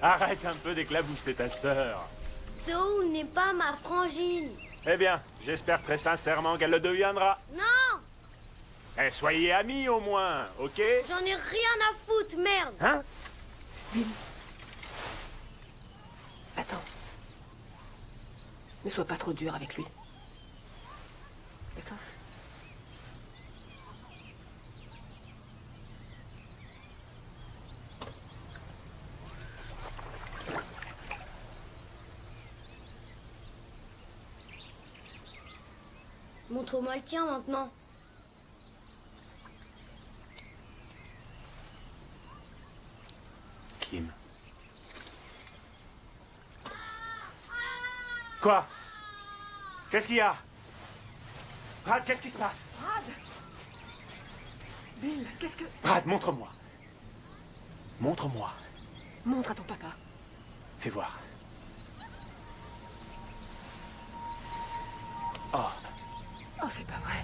Arrête un peu d'éclabousser ta sœur. Dawn n'est pas ma frangine. Eh bien, j'espère très sincèrement qu'elle le deviendra. Non, Eh, soyez amis au moins, ok? j'en ai rien à foutre, merde. Hein? Bill. Attends. Ne sois pas trop dur avec lui. D'accord? Montre-moi le tien maintenant. Kim. Quoi? Qu'est-ce qu'il y a? Brad, qu'est-ce qui se passe? Brad! Bill, qu'est-ce que... Brad, montre-moi. Montre-moi. Montre à ton papa. Fais voir. Oh, Oh, c'est pas vrai.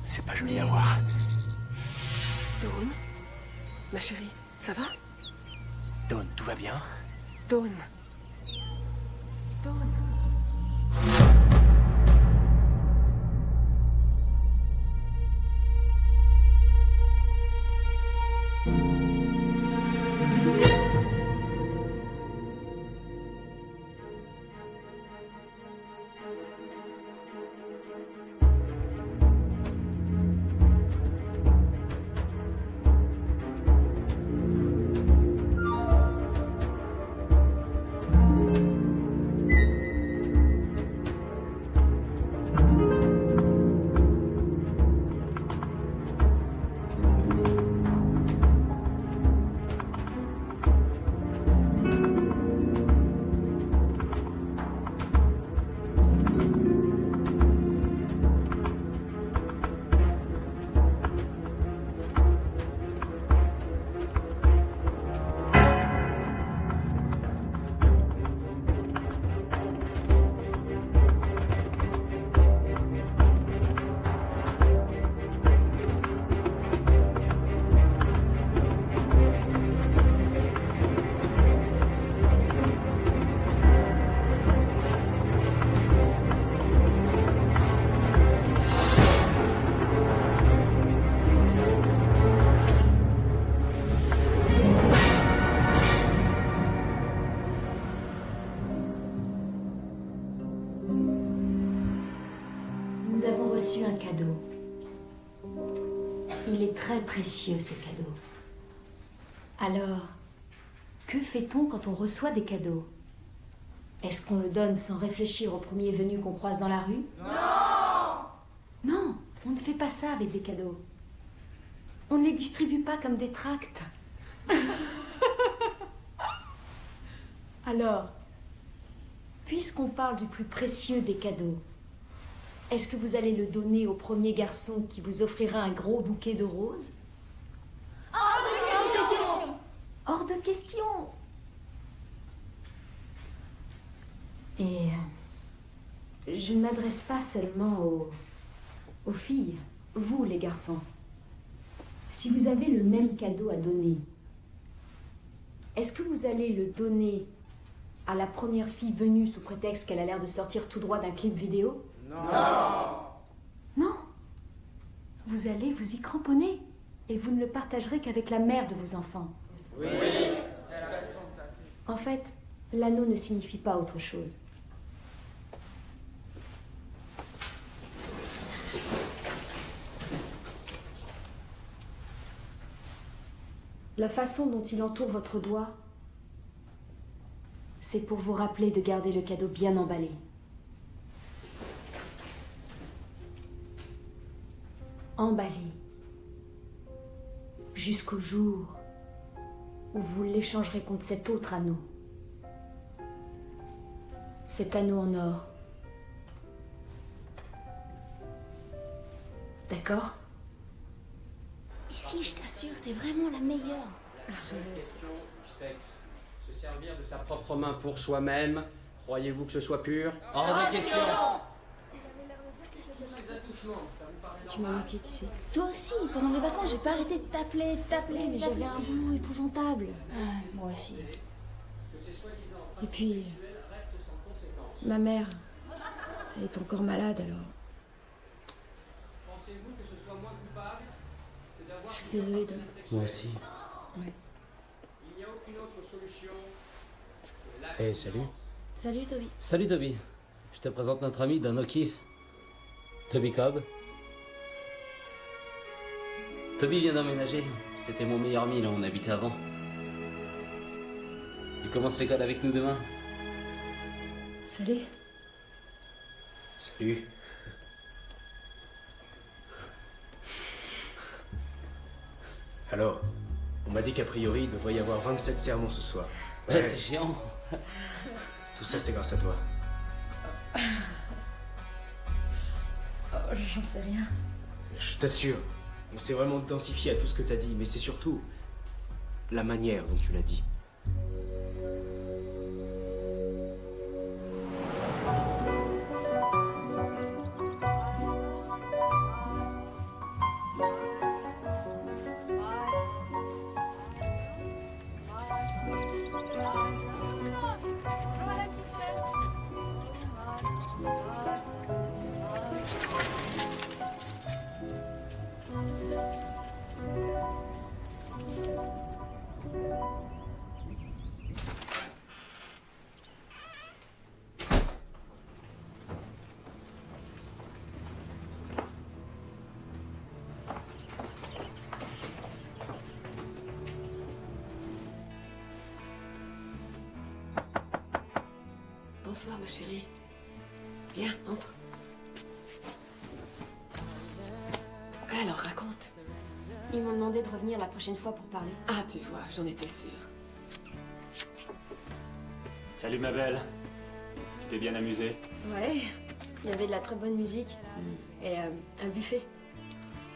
c'est pas joli à voir. Dawn? Ma chérie, ça va? Dawn, tout va bien? Dawn. Dawn. Nous avons reçu un cadeau. Il est très précieux, ce cadeau. Alors, que fait-on quand on reçoit des cadeaux? Est-ce qu'on le donne sans réfléchir au premier venu qu'on croise dans la rue? Non! Non, on ne fait pas ça avec des cadeaux. On ne les distribue pas comme des tracts. Alors, puisqu'on parle du plus précieux des cadeaux, est-ce que vous allez le donner au premier garçon qui vous offrira un gros bouquet de roses? Hors de question! Hors de question! Et je ne m'adresse pas seulement aux filles, vous les garçons. Si vous avez le même cadeau à donner, est-ce que vous allez le donner à la première fille venue sous prétexte qu'elle a l'air de sortir tout droit d'un clip vidéo? Non. Non. Vous allez vous y cramponner et vous ne le partagerez qu'avec la mère de vos enfants. Oui. En fait, l'anneau ne signifie pas autre chose. La façon dont il entoure votre doigt, c'est pour vous rappeler de garder le cadeau bien emballé. Emballé. Jusqu'au jour où vous l'échangerez contre cet autre anneau. Cet anneau en or. D'accord? Ici, je t'assure, t'es vraiment la meilleure. Question sexe. Se servir de sa propre main pour soi-même, croyez-vous que ce soit pur? Hors de question. Tous ces atouts Tu m'as manqué, tu sais. Toi aussi, pendant mes vacances, j'ai pas arrêté de t'appeler, Mais j'avais un boulot épouvantable. Ah, moi aussi. Et puis, ma mère, elle est encore malade alors. Pensez-vous que ce soit moins coupable que d'avoir... Je suis désolée, Dom. Moi aussi. Ouais. Il n'y a aucune autre solution. Eh, salut. Salut, Toby. Salut Toby, je te présente notre ami Don O'Keefe, Toby Cobb. Toby vient d'emménager, c'était mon meilleur ami là où on habitait avant. Il commence l'école avec nous demain. Salut. Salut. Alors, on m'a dit qu'a priori, il devrait y avoir 27 sermons ce soir. Ouais, c'est chiant. Tout ça, c'est grâce à toi. Oh, j'en sais rien. Je t'assure, on s'est vraiment identifié à tout ce que t'as dit, mais c'est surtout la manière dont tu l'as dit. Bonsoir, ma chérie. Viens, entre. Alors, raconte. Ils m'ont demandé de revenir la prochaine fois pour parler. Ah, tu vois, j'en étais sûre. Salut ma belle. Tu t'es bien amusée? Ouais, il y avait de la très bonne musique. Et un buffet.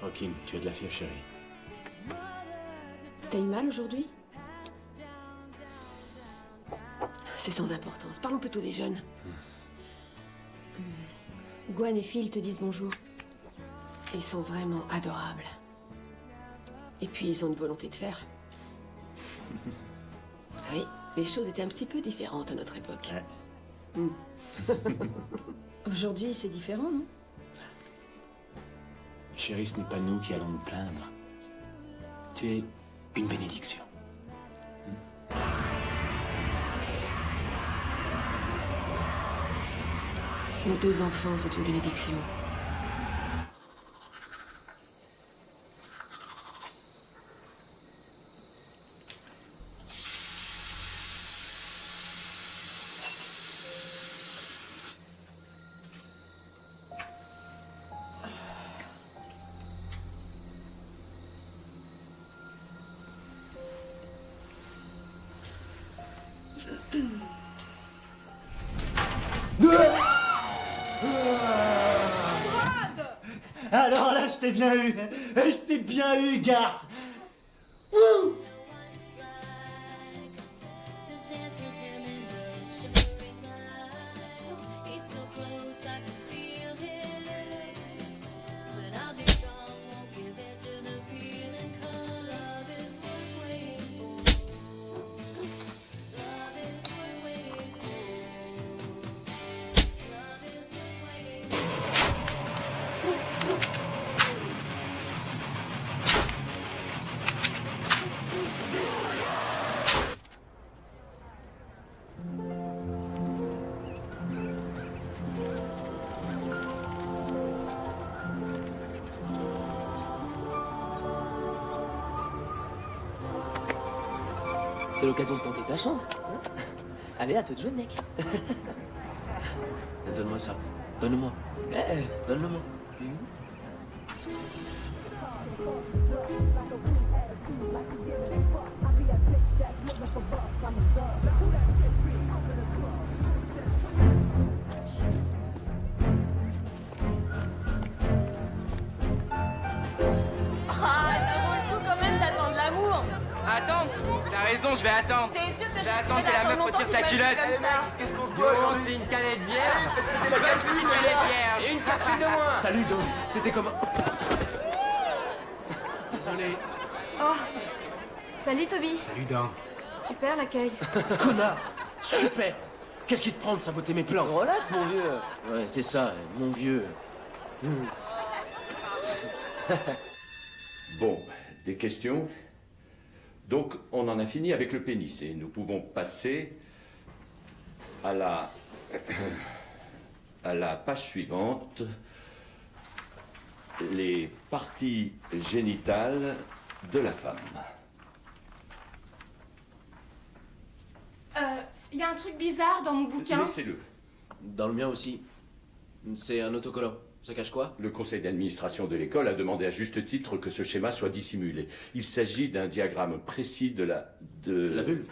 Oh Kim, tu as de la fièvre chérie. T'as eu mal aujourd'hui? C'est sans importance. Parlons plutôt des jeunes. Gwen et Phil te disent bonjour. Ils sont vraiment adorables. Et puis, ils ont une volonté de faire. Ah oui, les choses étaient un petit peu différentes à notre époque. Ouais. Aujourd'hui, c'est différent, non? Chérie, ce n'est pas nous qui allons nous plaindre. Tu es une bénédiction. Nos deux enfants sont une bénédiction. Alors là, je t'ai bien eu. Je t'ai bien eu, garce. C'est l'occasion de tenter ta chance. Hein. Allez, à toi de jouer, mec. Donne-moi ça. Donne-moi. Donne-le-moi. Attends, t'as raison, façon, je vais attendre. C'est sûr que Je vais attendre que la meuf retire sa culotte. Qu'est-ce qu'on se Donc c'est une canette vierge, Bonne petite galette vierge. et une capsule de moins. Salut, Dom. C'était comment? Désolé. Oh, salut Toby. Salut, Dom. Super l'accueil. Connard! Super! Qu'est-ce qui te prend de saboter mes plans? Relax, mon vieux. Ouais, c'est ça, mon vieux. Bon, des questions? Donc, on en a fini avec le pénis et nous pouvons passer à la page suivante. Les parties génitales de la femme. Il y a un truc bizarre dans mon bouquin. Laissez-le. Dans le mien aussi. C'est un autocollant. Ça cache quoi? Le conseil d'administration de l'école a demandé à juste titre que ce schéma soit dissimulé. Il s'agit d'un diagramme précis de la vulve.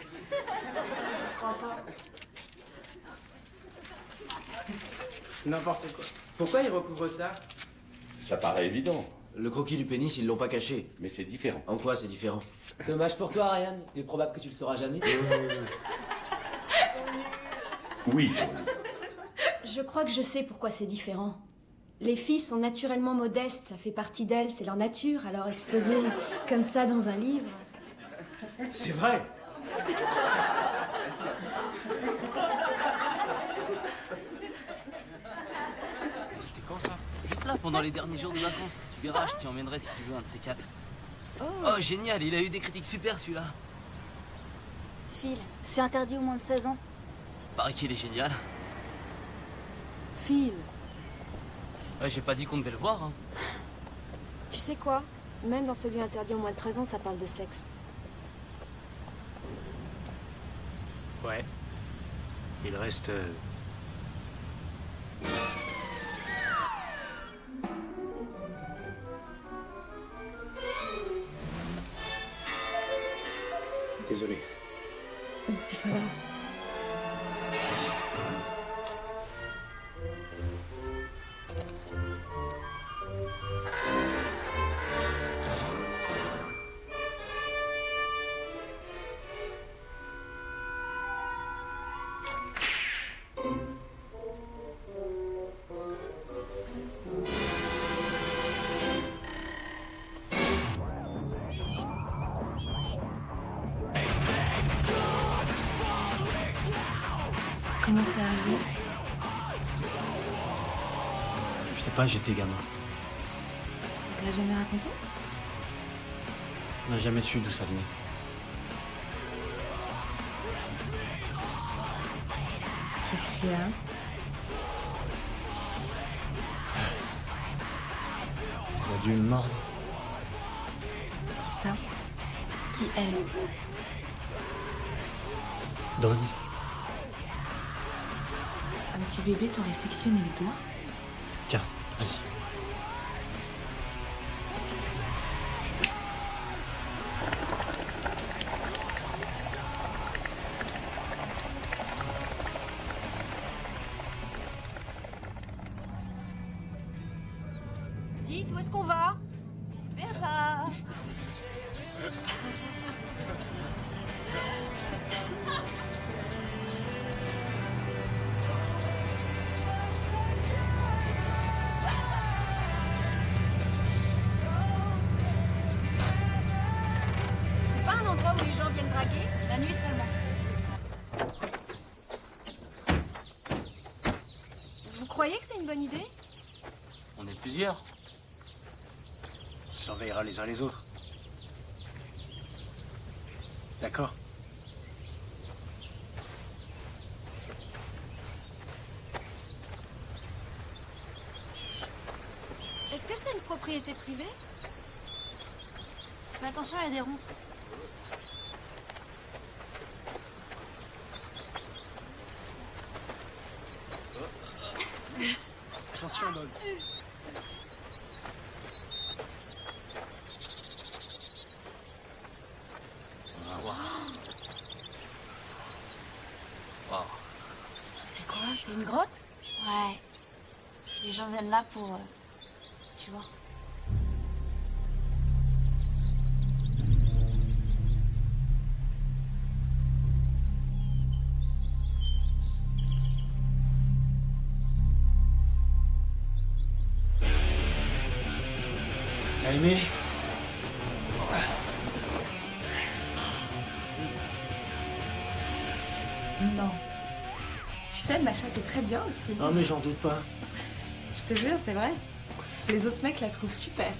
N'importe quoi. Pourquoi il recouvre ça? Ça paraît évident, Le croquis du pénis, ils l'ont pas caché. mais c'est différent. En quoi c'est différent? Dommage pour toi, Ryan. Il est probable que tu le sauras jamais. Oui, Je crois que je sais pourquoi c'est différent. Les filles sont naturellement modestes, ça fait partie d'elles, c'est leur nature, alors exposées comme ça dans un livre. C'est vrai. C'était quand ça? Juste là, pendant les derniers jours de vacances. Tu verras, je t'y emmènerai si tu veux, un de ces quatre. Oh, génial, il a eu des critiques super celui-là. Phil, c'est interdit aux moins de 16 ans. Paraît qu'il est génial. Phil, Ouais, j'ai pas dit qu'on devait le voir, hein. tu sais quoi? Même dans celui interdit aux moins de 13 ans, ça parle de sexe. Ouais. Il reste... Désolé. C'est pas grave. Comment c'est arrivé? Je sais pas, j'étais gamin. Tu l'as jamais raconté? On n'a jamais su d'où ça venait. Qu'est-ce qu'il y a? Il a dû me mordre. Qui ça? Qui elle? Donne. Un petit bébé t'aurait sectionné le doigt? Tiens, vas-y. Dites, où est-ce qu'on va? Tu verras. C'est pas un endroit où les gens viennent draguer? La nuit seulement. Vous croyez que c'est une bonne idée? On est plusieurs. On se surveillera les uns les autres. D'accord. Est-ce que c'est une propriété privée? Mais attention, il y a des ronces. Attention, Dog. C'est quoi? C'est une grotte? Ouais. Les gens viennent là pour... tu vois. aimé? Non. Tu sais, ma chatte est très bien aussi. Non mais j'en doute pas. Je te jure, c'est vrai. Les autres mecs la trouvent super.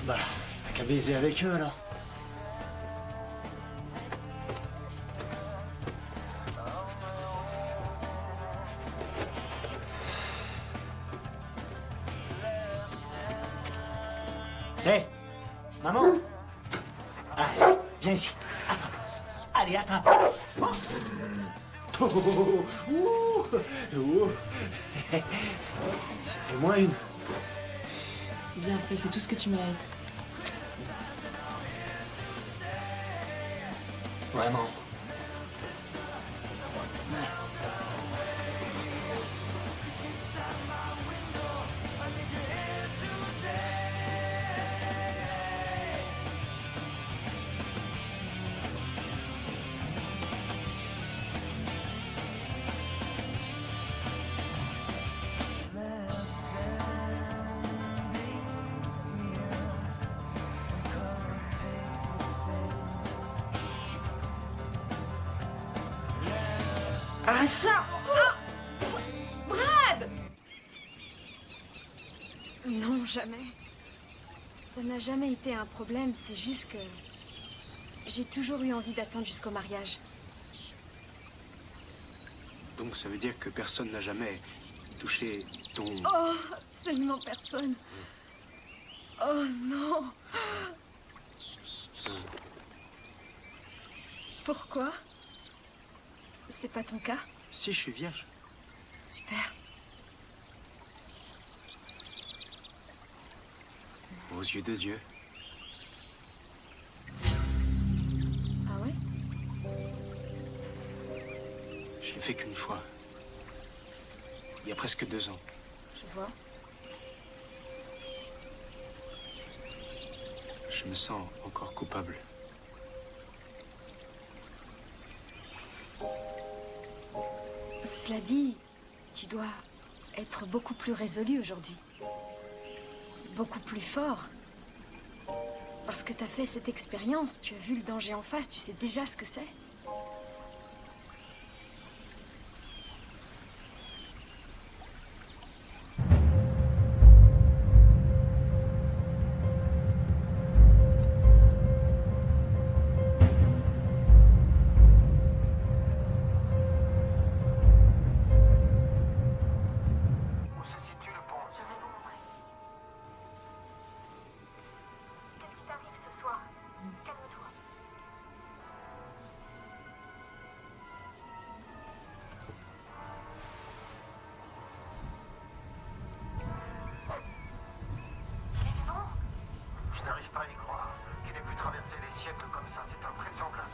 Bah, t'as qu'à baiser avec eux alors. Hé, maman. Allez, viens ici. Attrape. Allez, attrape. Oh. Oh, oh, oh, oh. C'était moins une. Bien fait, c'est tout ce que tu mérites. Vraiment. Ah ça! Ah! Brad! Non, jamais. Ça n'a jamais été un problème, c'est juste que j'ai toujours eu envie d'attendre jusqu'au mariage. Donc ça veut dire que personne n'a jamais touché ton... Oh, absolument personne. Oh non. Pourquoi? C'est pas ton cas? Si, je suis vierge. Super. Aux yeux de Dieu. Ah ouais? Je l'ai fait qu'une fois. Il y a presque 2 ans. Je vois. Je me sens encore coupable. Cela dit, tu dois être beaucoup plus résolu aujourd'hui. Beaucoup plus fort. Parce que tu as fait cette expérience, tu as vu le danger en face, tu sais déjà ce que c'est. Je n'arrive pas à y croire. Qu'il ait pu traverser les siècles comme ça, c'est invraisemblable.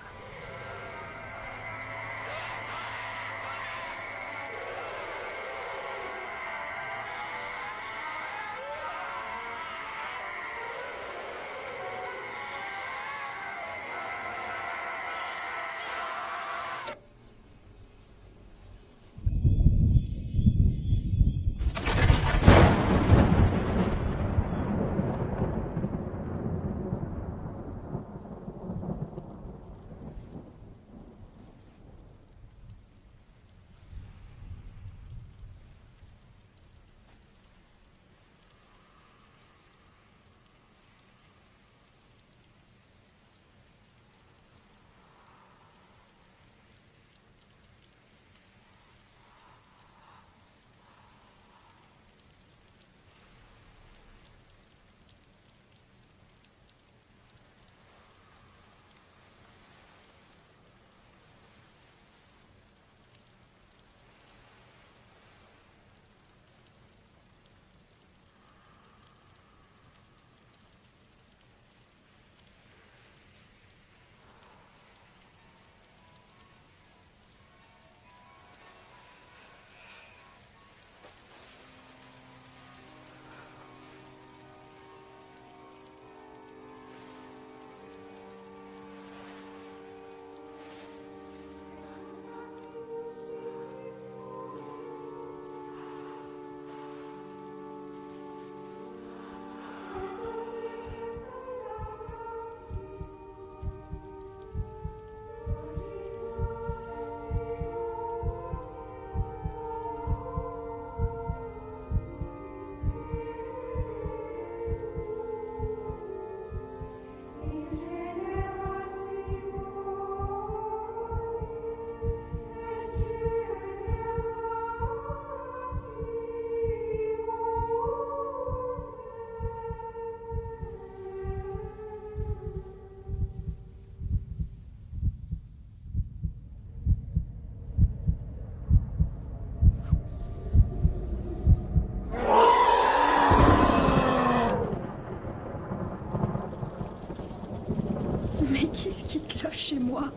Qu'est-ce qui cloche chez moi?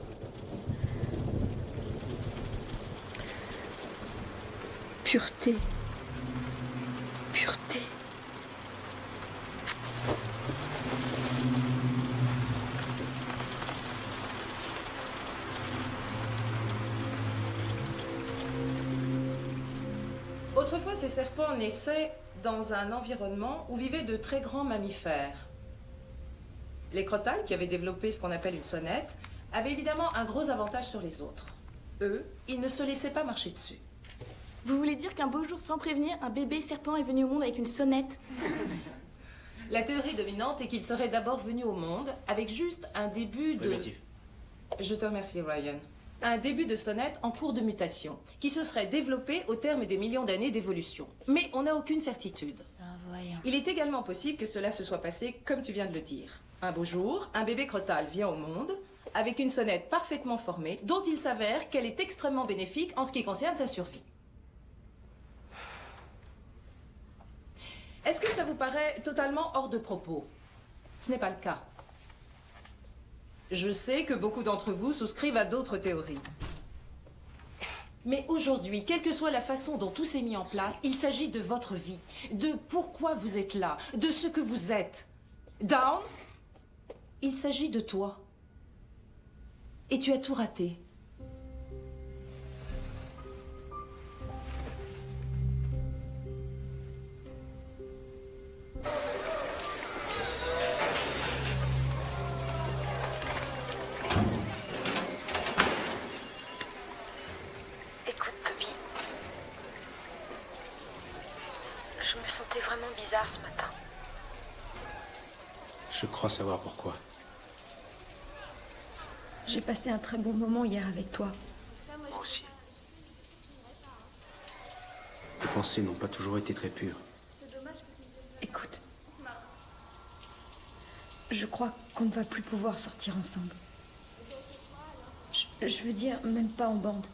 Pureté. Pureté. Autrefois, ces serpents naissaient dans un environnement où vivaient de très grands mammifères. Les crotales, qui avaient développé ce qu'on appelle une sonnette, avaient évidemment un gros avantage sur les autres. Eux, ils ne se laissaient pas marcher dessus. Vous voulez dire qu'un beau jour, sans prévenir, un bébé serpent est venu au monde avec une sonnette? La théorie dominante est qu'il serait d'abord venu au monde avec juste un début de... Négatif. Je te remercie, Ryan. Un début de sonnette en cours de mutation, qui se serait développé au terme des millions d'années d'évolution. Mais on n'a aucune certitude. Voyons. Il est également possible que cela se soit passé comme tu viens de le dire. Un beau jour, un bébé crotal vient au monde avec une sonnette parfaitement formée, dont il s'avère qu'elle est extrêmement bénéfique en ce qui concerne sa survie. Est-ce que ça vous paraît totalement hors de propos? Ce n'est pas le cas. Je sais que beaucoup d'entre vous souscrivent à d'autres théories. Mais aujourd'hui, quelle que soit la façon dont tout s'est mis en place, il s'agit de votre vie, de pourquoi vous êtes là, de ce que vous êtes. Down, il s'agit de toi. Et tu as tout raté. Écoute, Toby. Je me sentais vraiment bizarre ce matin. Je crois savoir pourquoi. J'ai passé un très bon moment hier avec toi. Moi aussi. Tes pensées n'ont pas toujours été très pures. Écoute. Je crois qu'on ne va plus pouvoir sortir ensemble. Je veux dire, même pas en bande.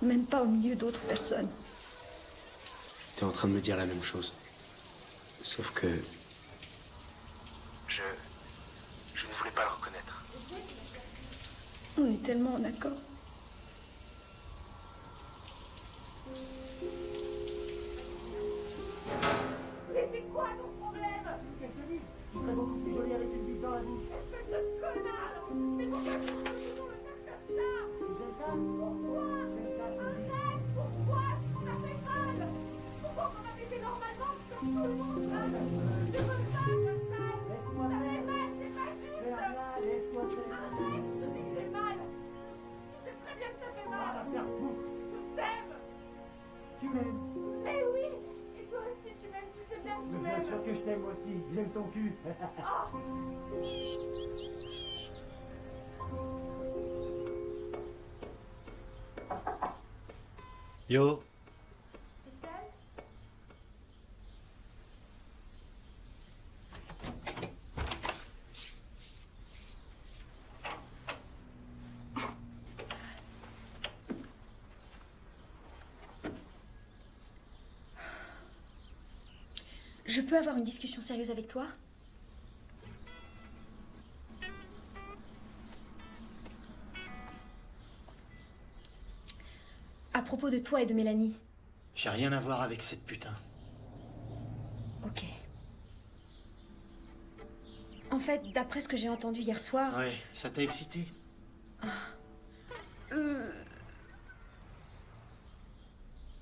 Même pas au milieu d'autres personnes. T'es en train de me dire la même chose. Sauf que... Je ne voulais pas le reconnaître. On est tellement en accord. Mais c'est quoi ton problème? Tu serais beaucoup plus jolie avec une bite dans la bouche. Espèce de connard! Mais pourquoi tu veux toujours le faire comme ça? J'aime ça. Pourquoi? Arrête! Pourquoi? On a fait mal! Pourquoi on a fait normalement comme tout le monde? Je veux pas comme ça! Laisse-moi faire! C'est pas juste! Laisse-moi faire! Arrête! Je te dis que j'ai mal! Tu sais très bien que ça fait mal! Je t'aime! Tu m'aimes? Mais oui! Et toi aussi tu m'aimes, tu sais bien que tu m'aimes! Bien sûr que je t'aime aussi, j'aime ton cul! Yo. Je peux avoir une discussion sérieuse avec toi? À propos de toi et de Mélanie. J'ai rien à voir avec cette putain. Ok. En fait, d'après ce que j'ai entendu hier soir... Ouais, ça t'a excité?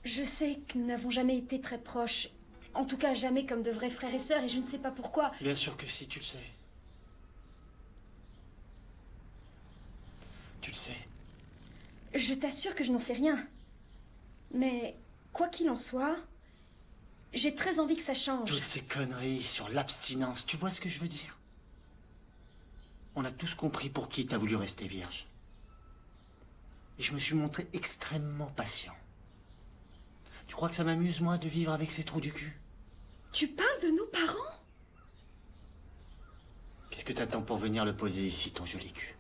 Je sais que nous n'avons jamais été très proches. En tout cas, jamais comme de vrais frères et sœurs, et je ne sais pas pourquoi. Bien sûr que si, tu le sais. Tu le sais. Je t'assure que je n'en sais rien. Mais, quoi qu'il en soit, j'ai très envie que ça change. Toutes ces conneries sur l'abstinence, tu vois ce que je veux dire? On a tous compris pour qui t'as voulu rester vierge. Et je me suis montré extrêmement patient. Tu crois que ça m'amuse, moi, de vivre avec ces trous du cul? Tu parles de nos parents? Qu'est-ce que t'attends pour venir le poser ici, ton joli cul?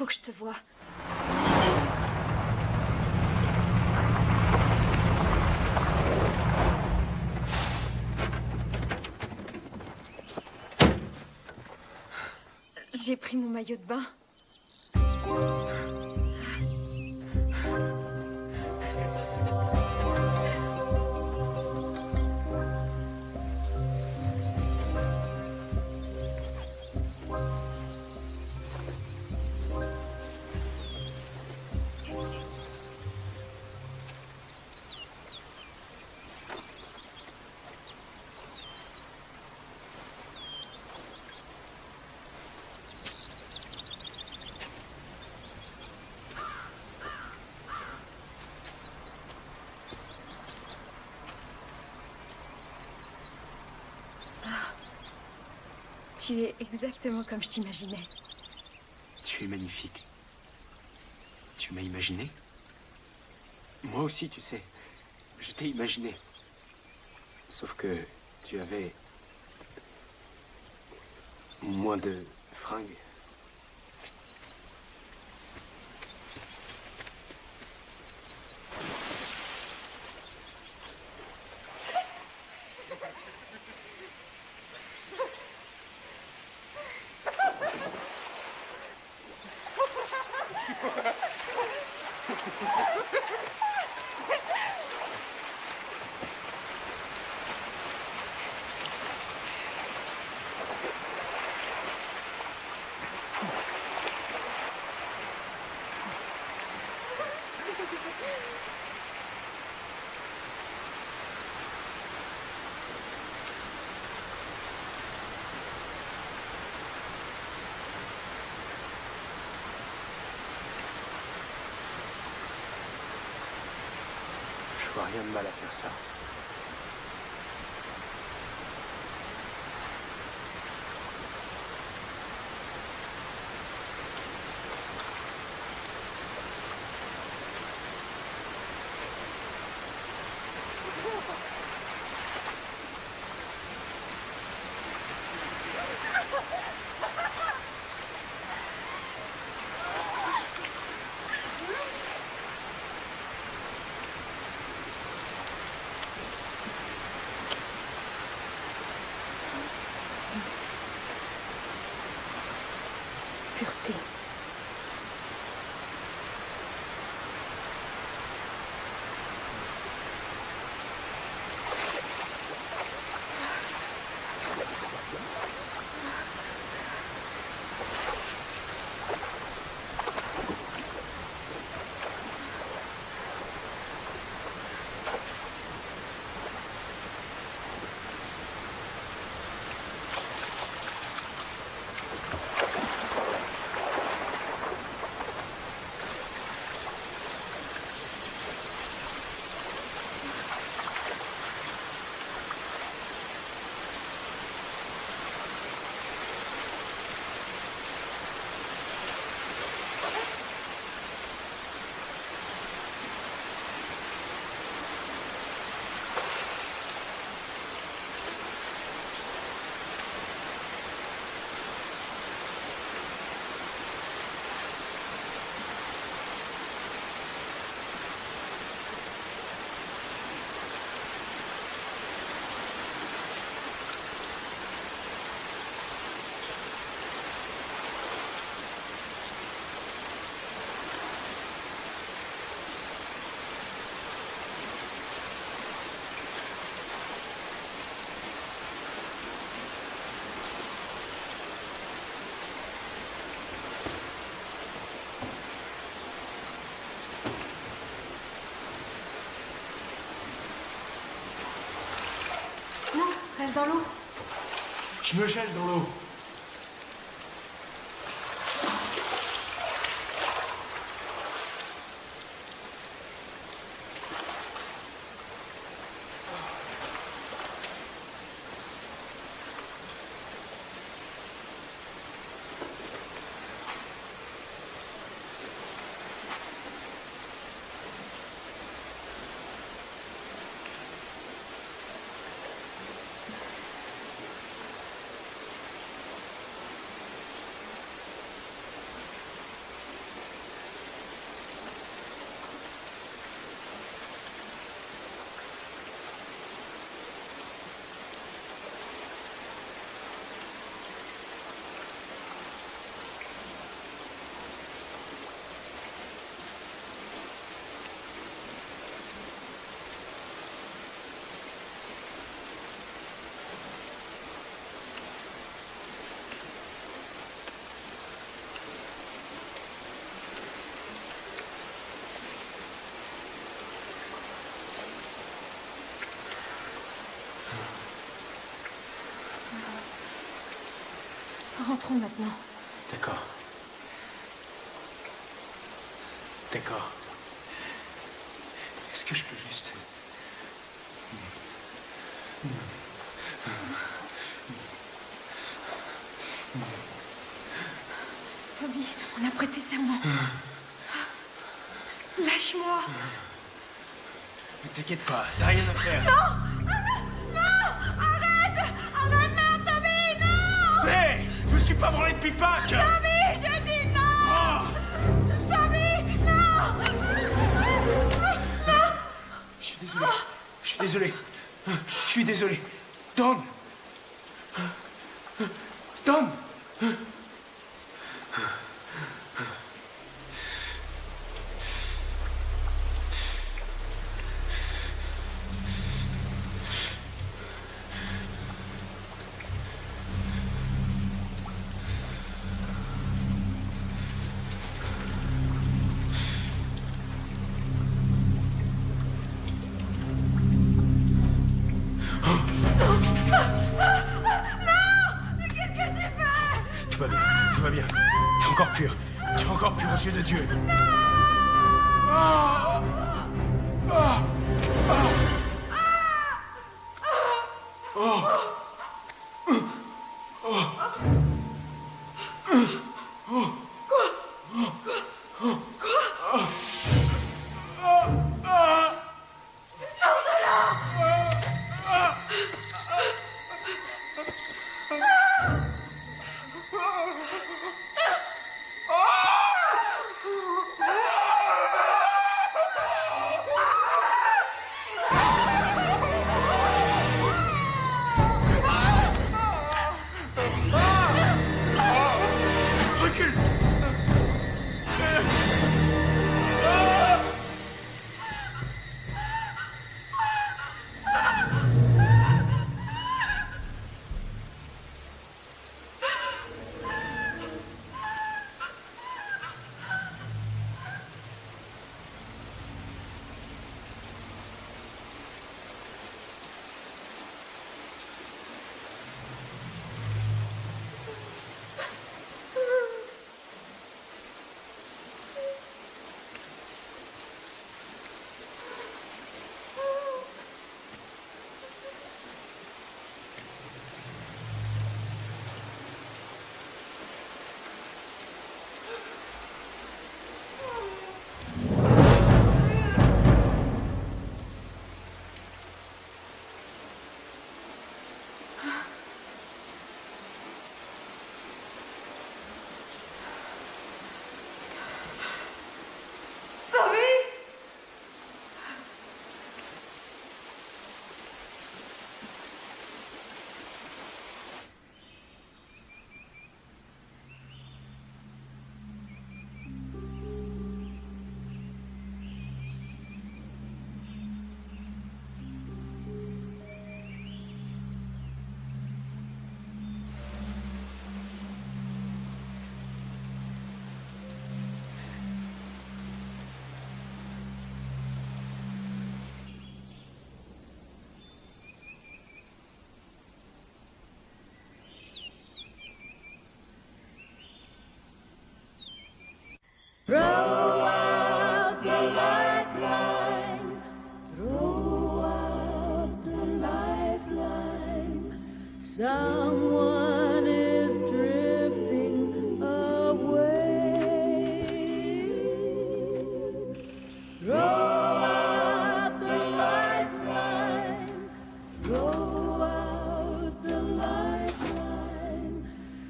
faut que je te voie. J'ai pris mon maillot de bain. Tu es exactement comme je t'imaginais. Tu es magnifique. Tu m'as imaginé? Moi aussi, tu sais. Je t'ai imaginé. Sauf que tu avais moins de fringues. Je vois rien de mal à faire ça. Pureté. Non, reste dans l'eau. Je me gèle dans l'eau. Rentrons maintenant. D'accord. D'accord. Est-ce que je peux juste... Toby, on a prêté serment. Lâche-moi. Ne t'inquiète pas, t'as rien à faire. Non! Arrête! Arrête, merde, Toby, non! Hé! Je me suis pas branlé depuis Pâques! Toby, je dis non! Toby, non! Non! Je suis désolé. Je suis désolé. Je suis désolé. Dawn! Dawn! Tout va bien. T'es encore pur. Tu es encore pur aux yeux de Dieu. Recule! Throw out the lifeline. Throw out the lifeline. Someone is drifting away. Throw out the lifeline. Throw out the lifeline.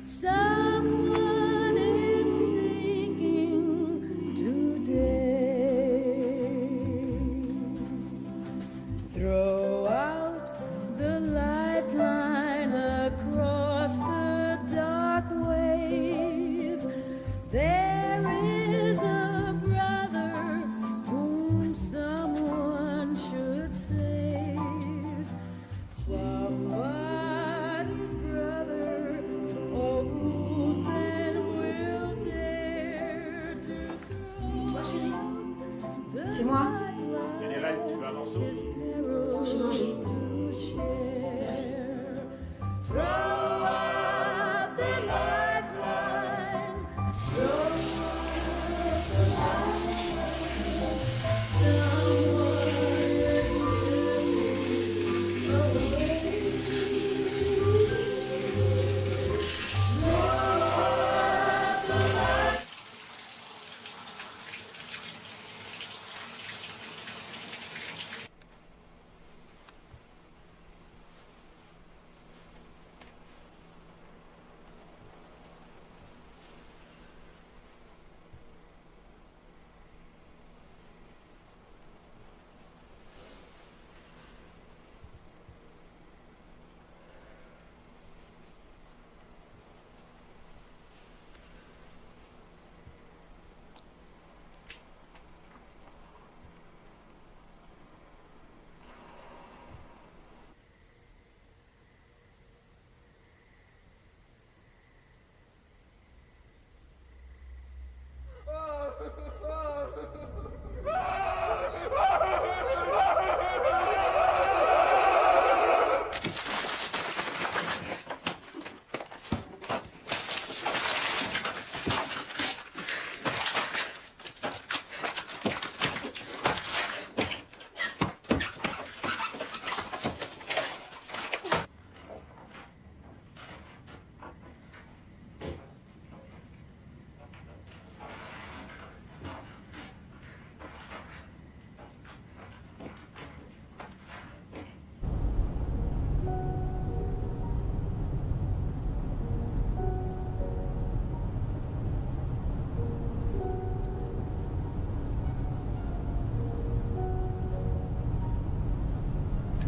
Someone is sinking today. Throw out the lifeline across the dark wave. There is a brother whom someone should save. Somebody's brother. Oh, who then will dare to C'est toi, chérie? C'est moi. Et les restes, tu veux un morceau? J'ai mangé. Merci. Throw out the light.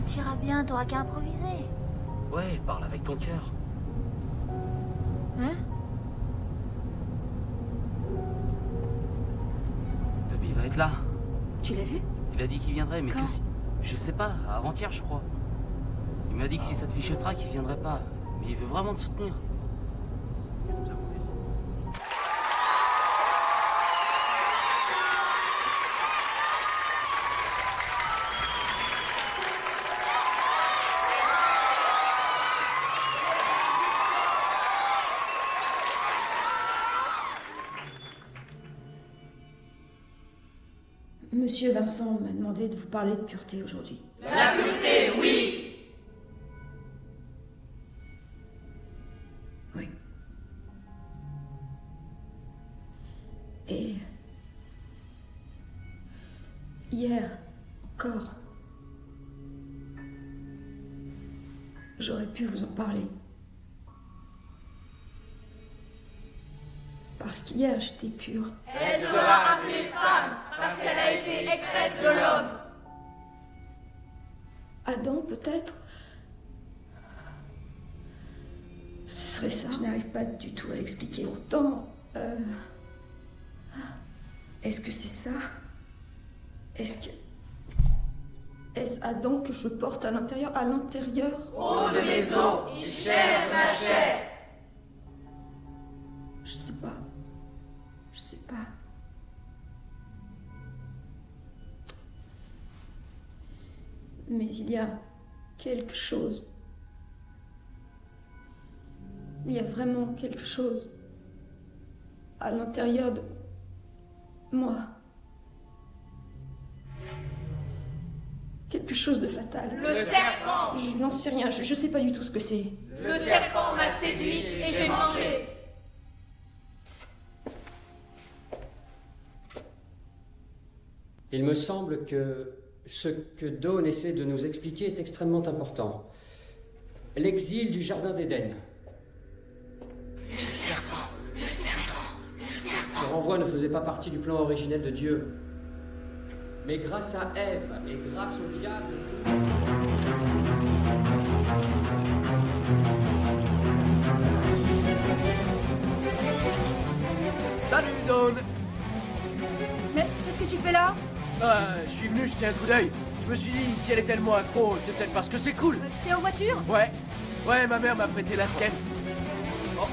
Tout ira bien, t'auras qu'à improviser. Ouais, parle avec ton cœur. Hein? Toby va être là. Tu l'as vu? Il a dit qu'il viendrait, mais Quand? que si... Je sais pas, avant-hier, je crois. Il m'a dit que si ça te fichotera, qu'il viendrait pas. Mais il veut vraiment te soutenir. Monsieur Vincent m'a demandé de vous parler de pureté aujourd'hui. La pureté, oui! Oui. Et... hier, encore, j'aurais pu vous en parler. Parce qu'hier, j'étais pure. Elle sera appelée femme parce qu'elle a été extraite de l'homme. Adam, peut-être? Ce serait ça. Je n'arrive pas du tout à l'expliquer. Pourtant, est-ce que c'est ça? Est-ce Adam que je porte à l'intérieur? À l'intérieur? Eau de maison, chair de ma chair. Je sais pas. Je sais pas. Mais il y a quelque chose. Il y a vraiment quelque chose à l'intérieur de moi. Quelque chose de fatal. Le serpent! Je n'en sais rien, je sais pas du tout ce que c'est. Le serpent m'a séduite et j'ai mangé. Il me semble que ce que Dawn essaie de nous expliquer est extrêmement important. L'exil du Jardin d'Éden. Le serpent, le serpent, le serpent. Ce renvoi ne faisait pas partie du plan originel de Dieu. Mais grâce à Ève et grâce au diable... Salut Dawn! Mais qu'est-ce que tu fais là? Je suis venu jeter un coup d'œil. Je me suis dit, si elle est tellement accro, c'est peut-être parce que c'est cool. T'es en voiture? Ouais. Ouais, ma mère m'a prêté la sienne. Oh.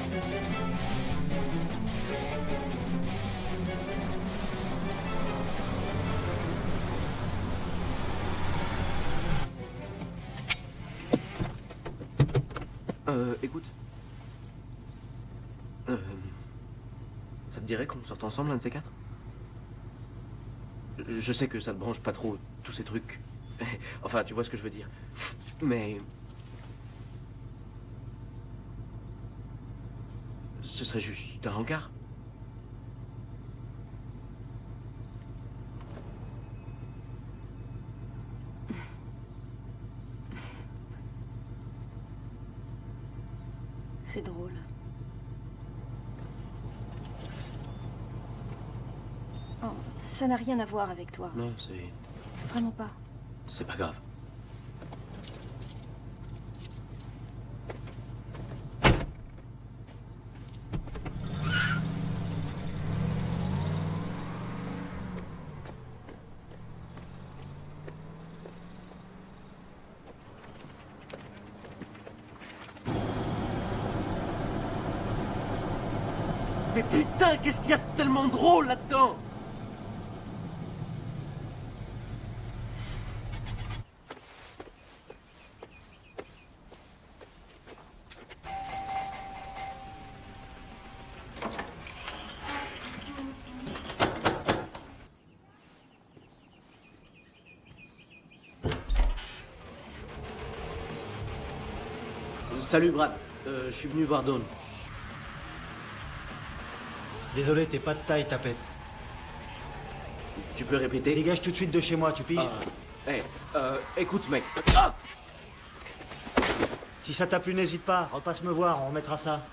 Écoute. Ça te dirait qu'on sorte ensemble, un de ces quatre? Je sais que ça te branche pas trop, tous ces trucs. Enfin, tu vois ce que je veux dire. Mais... ce serait juste un rencard. C'est drôle. Oh, ça n'a rien à voir avec toi. Non, c'est... Vraiment pas. c'est pas grave. Mais putain, qu'est-ce qu'il y a de tellement drôle là-dedans? Salut Brad, je suis venu voir Dawn. Désolé, t'es pas de taille, tapette. Tu peux répéter? Dégage tout de suite de chez moi, tu piges? Écoute mec. Si ça t'a plu, n'hésite pas, repasse me voir, on remettra ça.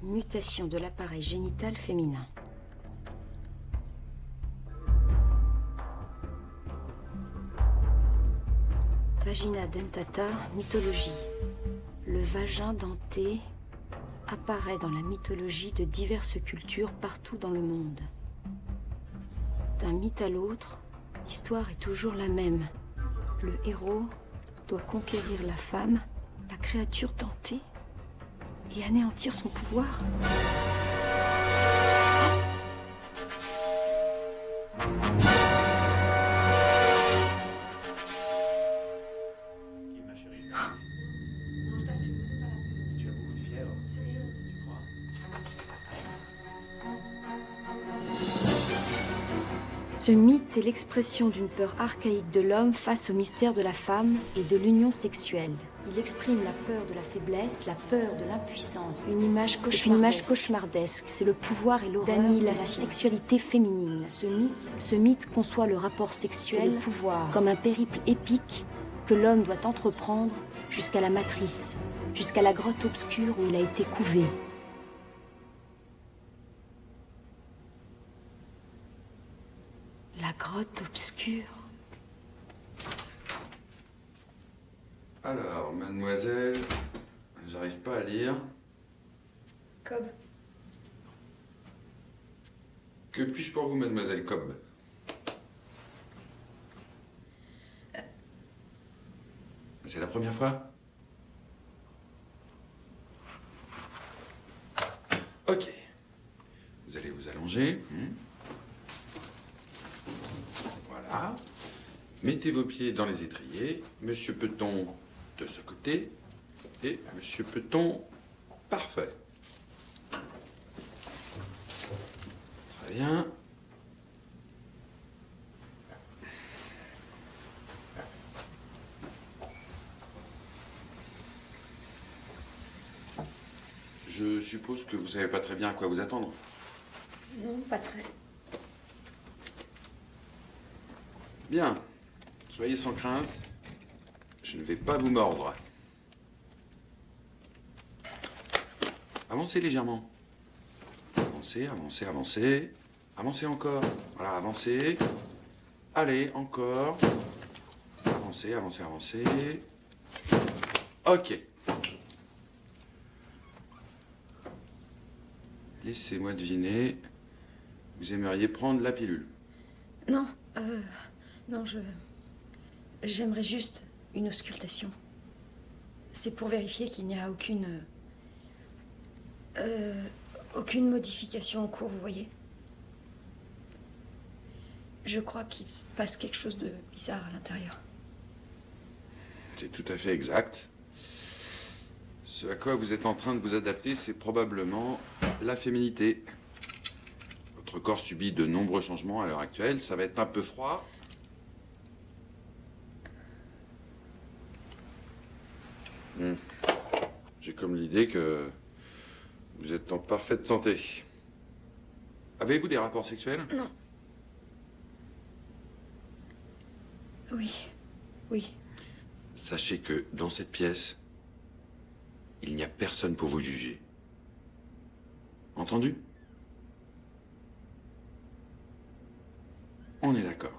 Mutation de l'appareil génital féminin. Vagina dentata, mythologie. Le vagin denté apparaît dans la mythologie de diverses cultures partout dans le monde. D'un mythe à l'autre, l'histoire est toujours la même. Le héros doit conquérir la femme, la créature dentée, et anéantir son pouvoir. Ce mythe est l'expression d'une peur archaïque de l'homme face au mystère de la femme et de l'union sexuelle. Il exprime la peur de la faiblesse, la peur de l'impuissance. Une image cauchemardesque. C'est le pouvoir et l'horreur de la sexualité féminine. Ce mythe conçoit le rapport sexuel, le pouvoir, comme un périple épique que l'homme doit entreprendre jusqu'à la matrice, jusqu'à la grotte obscure où il a été couvé. La grotte obscure. Alors, mademoiselle, j'arrive pas à lire. Cobb. Que puis-je pour vous, mademoiselle Cobb? C'est la première fois? Ok. Vous allez vous allonger. Voilà. Mettez vos pieds dans les étriers. Monsieur Peton de ce côté. Et Monsieur Peton, parfait. Très bien. Je suppose que vous savez pas très bien à quoi vous attendre. Non, pas très. Bien. Soyez sans crainte. Je ne vais pas vous mordre. Avancez légèrement. Avancez, avancez, avancez. Avancez encore. Voilà, avancez. Allez, encore. Avancez, avancez, avancez. Ok. Laissez-moi deviner. Vous aimeriez prendre la pilule? Non, non, j'aimerais juste une auscultation. C'est pour vérifier qu'il n'y a aucune modification en cours, vous voyez. Je crois qu'il se passe quelque chose de bizarre à l'intérieur. C'est tout à fait exact. Ce à quoi vous êtes en train de vous adapter, c'est probablement la féminité. Votre corps subit de nombreux changements à l'heure actuelle. Ça va être un peu froid. J'ai comme l'idée que vous êtes en parfaite santé. Avez-vous des rapports sexuels? Non. Oui. Oui. Sachez que dans cette pièce, il n'y a personne pour vous juger. Entendu? On est d'accord.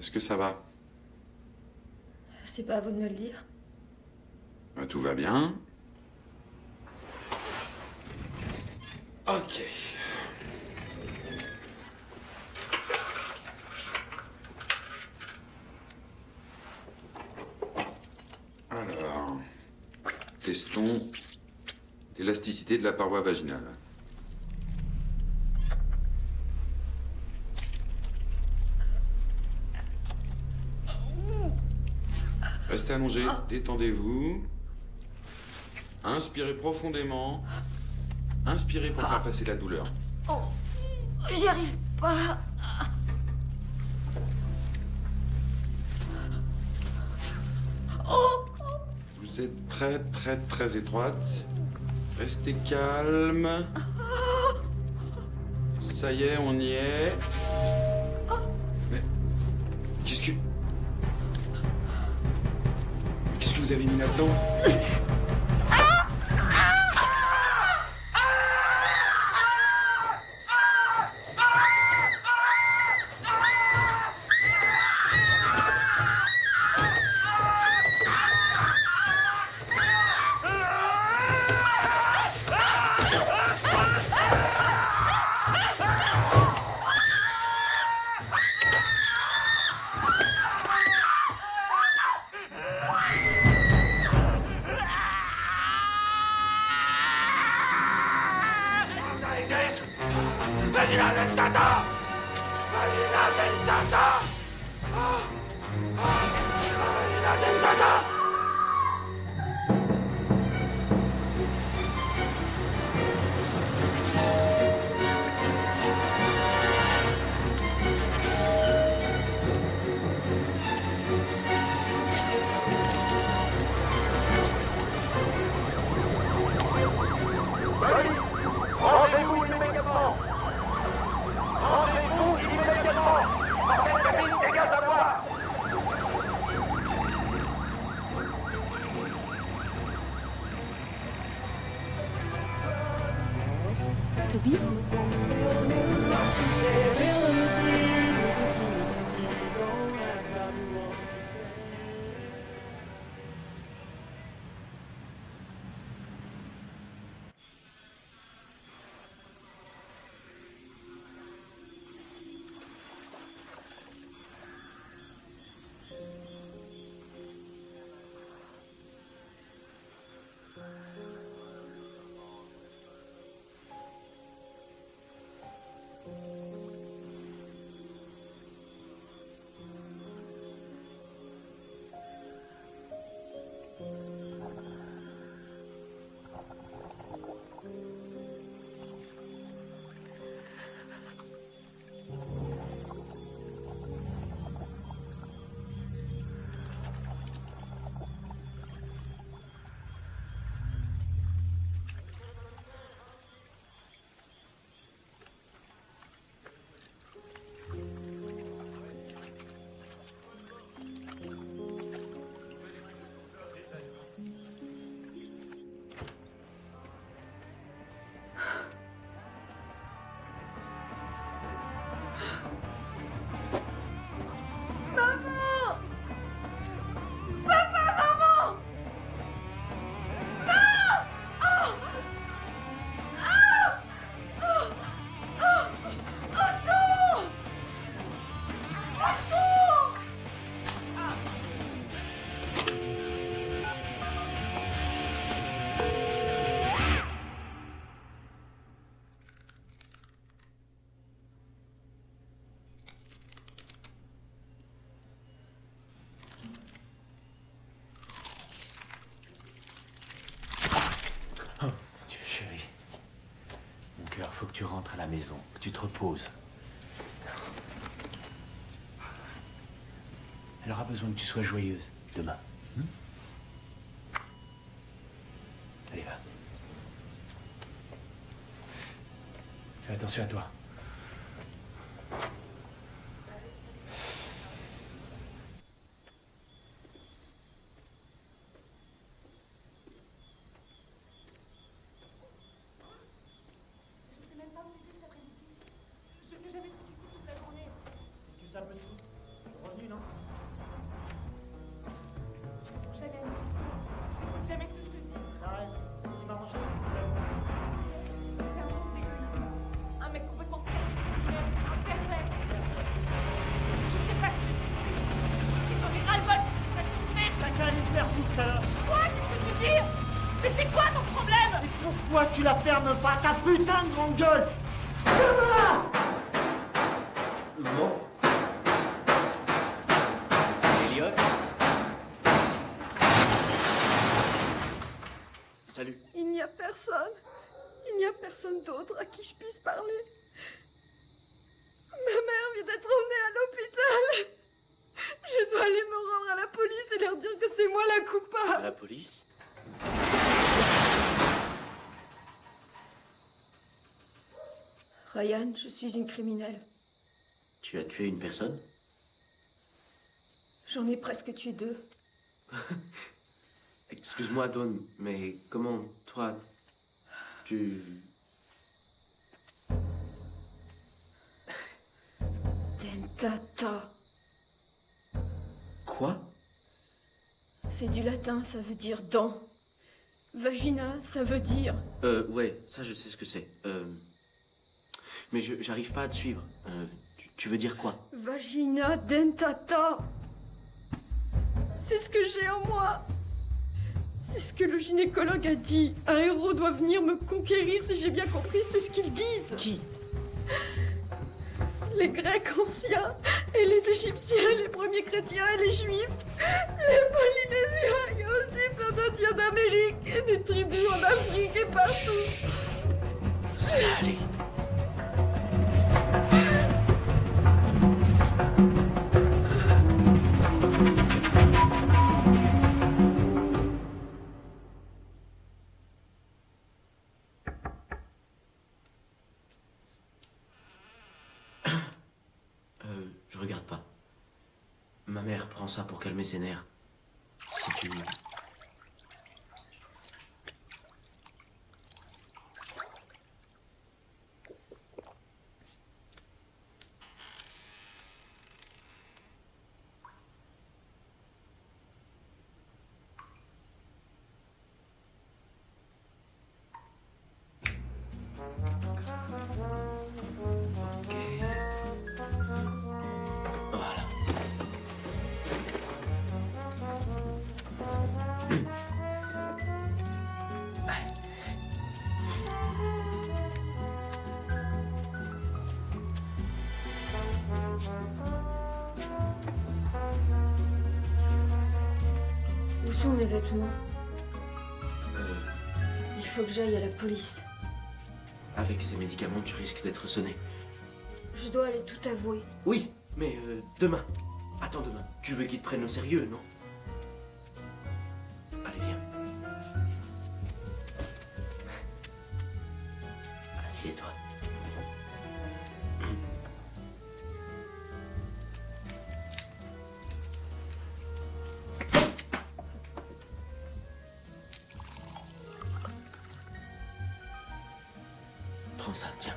Est-ce que ça va? C'est pas à vous de me le dire. Tout va bien. Ok. Alors, testons l'élasticité de la paroi vaginale. Restez allongé, détendez-vous. Inspirez profondément. Inspirez pour faire passer la douleur. Oh, j'y arrive pas. Vous êtes très, très, très étroite. Restez calme. Ça y est, on y est. Mais qu'est-ce que... Qu'est-ce que vous avez mis là-dedans? Rangez-vous immédiatement! Rangez-vous immédiatement! Parfait, cabine, dégage la voie! Toby? Faut que tu rentres à la maison, que tu te reposes. Elle aura besoin que tu sois joyeuse demain. Allez, va. Fais attention à toi. Jamais ce que je te dis. Thérèse, ce qui m'arrangeait, c'est que tu l'as vu. T'es un monstre d'égoïsme. Un mec complètement un pervers. Je sais pas si je te j'en ai ras-le-bol de cette merde. T'as qu'à aller te faire foutre, salope. Quoi? Qu'est-ce que tu dis? Mais c'est quoi ton problème? Mais pourquoi tu la fermes pas, ta putain de grande gueule? Ferme-la! Bon. Elliot? Salut. Il n'y a personne. Il n'y a personne d'autre à qui je puisse parler. Ma mère vient d'être emmenée à l'hôpital. Je dois aller me rendre à la police et leur dire que c'est moi la coupable. À la police? Ryan, je suis une criminelle. Tu as tué une personne? J'en ai presque tué 2. Excuse-moi, Dawn, mais comment, toi, tu... Dentata. Quoi? C'est du latin, ça veut dire dent. Vagina, ça veut dire... Ouais, ça je sais ce que c'est. Mais j'arrive pas à te suivre. Tu veux dire quoi? Vagina dentata. C'est ce que j'ai en moi. C'est ce que le gynécologue a dit. Un héros doit venir me conquérir, si j'ai bien compris, c'est ce qu'ils disent. Qui? Les Grecs anciens, et les Égyptiens, les premiers chrétiens, et les Juifs, les Polynésiens, il y a aussi plein d'Indiens d'Amérique, et des tribus en Afrique et partout. Ça va aller. Je regarde pas. Ma mère prend ça pour calmer ses nerfs. Si tu... Voilà. Où sont mes vêtements? Il faut que j'aille à la police. Avec ces médicaments, tu risques d'être sonné. Je dois aller tout avouer. Oui, mais demain. Attends, demain. Tu veux qu'ils te prennent au sérieux, non? Allez, viens. Assieds-toi. Prends ça, tiens.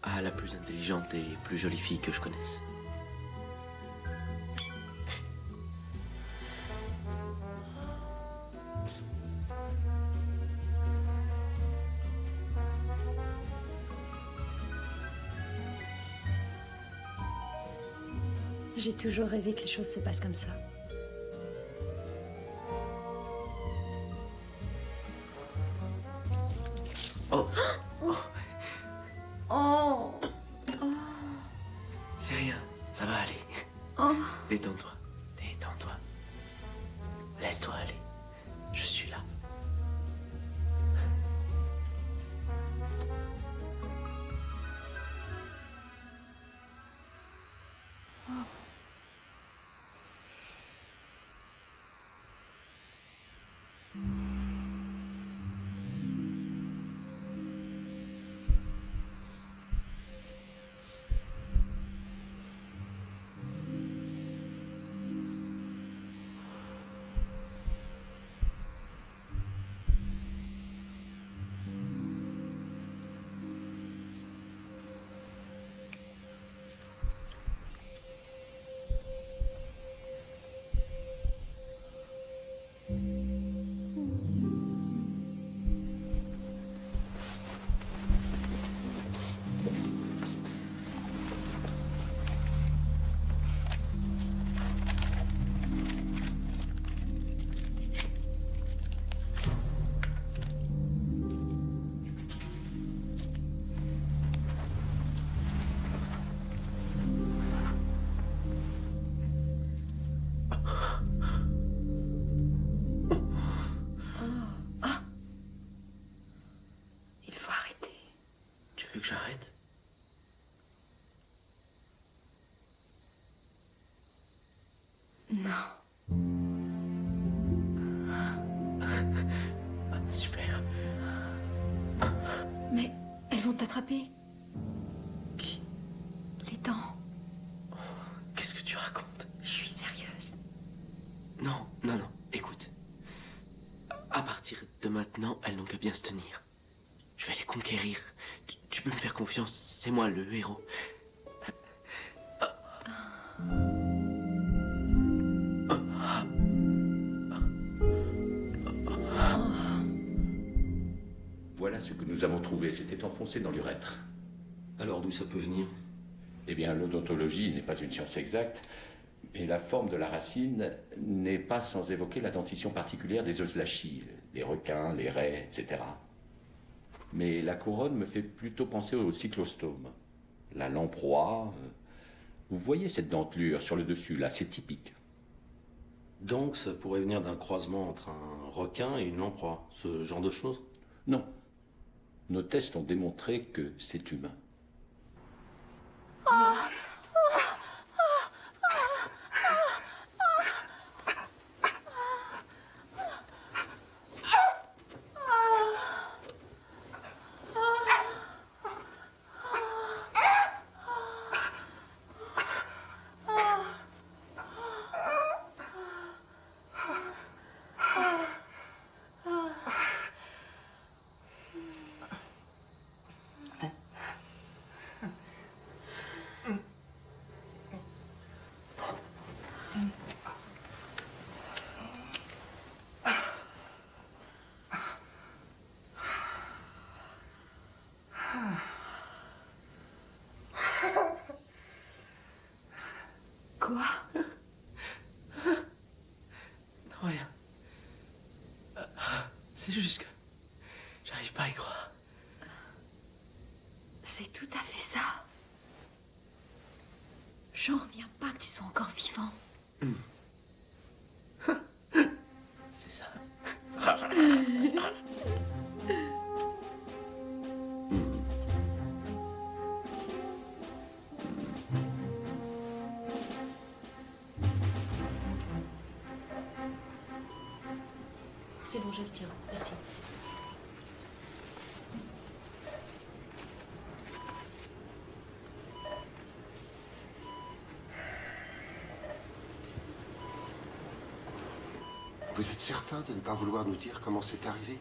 Ah, la plus intelligente et plus jolie fille que je connaisse. J'ai toujours rêvé que les choses se passent comme ça. Oh, Oh. c'est rien, ça va aller. Oh. Détends-toi, détends-toi. Laisse-toi aller, je suis là. Il faut arrêter. Tu veux que j'arrête? attrapé. Qui? Les dents. Qu'est-ce que tu racontes? Je suis sérieuse. Non, non, non, écoute. À partir de maintenant, elles n'ont qu'à bien se tenir. Je vais les conquérir. Tu peux me faire confiance, c'est moi le héros. Voilà ce que nous avons trouvé. C'était enfoncé dans l'urètre. Alors d'où ça peut venir? Eh bien, l'odontologie n'est pas une science exacte, mais la forme de la racine n'est pas sans évoquer la dentition particulière des oslachis, les requins, les raies, etc. Mais la couronne me fait plutôt penser au cyclostome. La lamproie. Vous voyez cette dentelure sur le dessus, là, c'est typique. Donc ça pourrait venir d'un croisement entre un requin et une lamproie, ce genre de choses? Non. Nos tests ont démontré que c'est humain. Quoi? Non, rien. C'est juste que j'arrive pas à y croire. C'est tout à fait ça. J'en reviens pas que tu sois encore vivant. C'est ça. C'est bon, je le tiens. Merci. Vous êtes certain de ne pas vouloir nous dire comment c'est arrivé?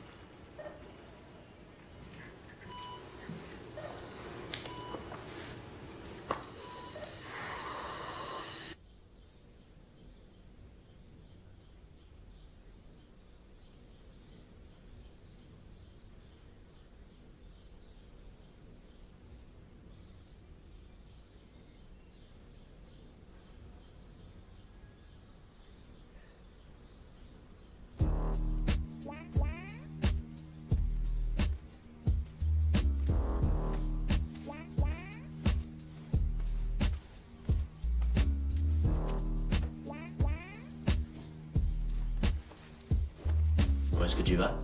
Où est-ce que tu vas?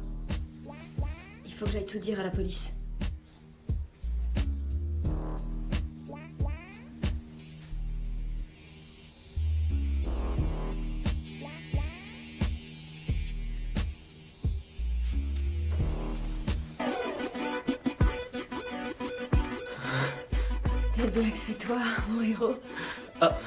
Il faut que j'aille tout dire à la police. T'es bien que c'est toi, mon héros. Ah.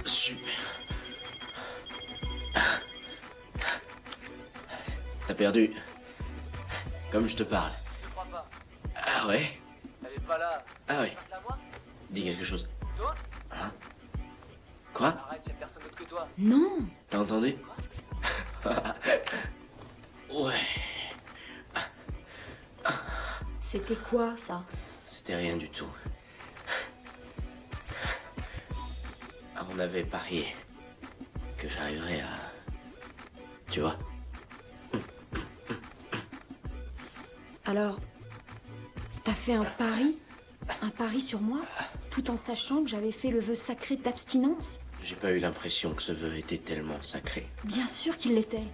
Super. T'as perdu. Comme je te parle. Je crois pas. Ah ouais? Elle est pas là. Ah oui. Passe à moi. Dis quelque chose. Toi? Hein? Quoi? Arrête, y'a personne d'autre que toi. Non. T'as entendu? Ouais. C'était quoi, ça? C'était rien du tout. On avait parié que j'arriverais à... Tu vois? Alors, t'as fait un pari? Un pari sur moi? Tout en sachant que j'avais fait le vœu sacré d'abstinence? J'ai pas eu l'impression que ce vœu était tellement sacré. Bien sûr qu'il l'était.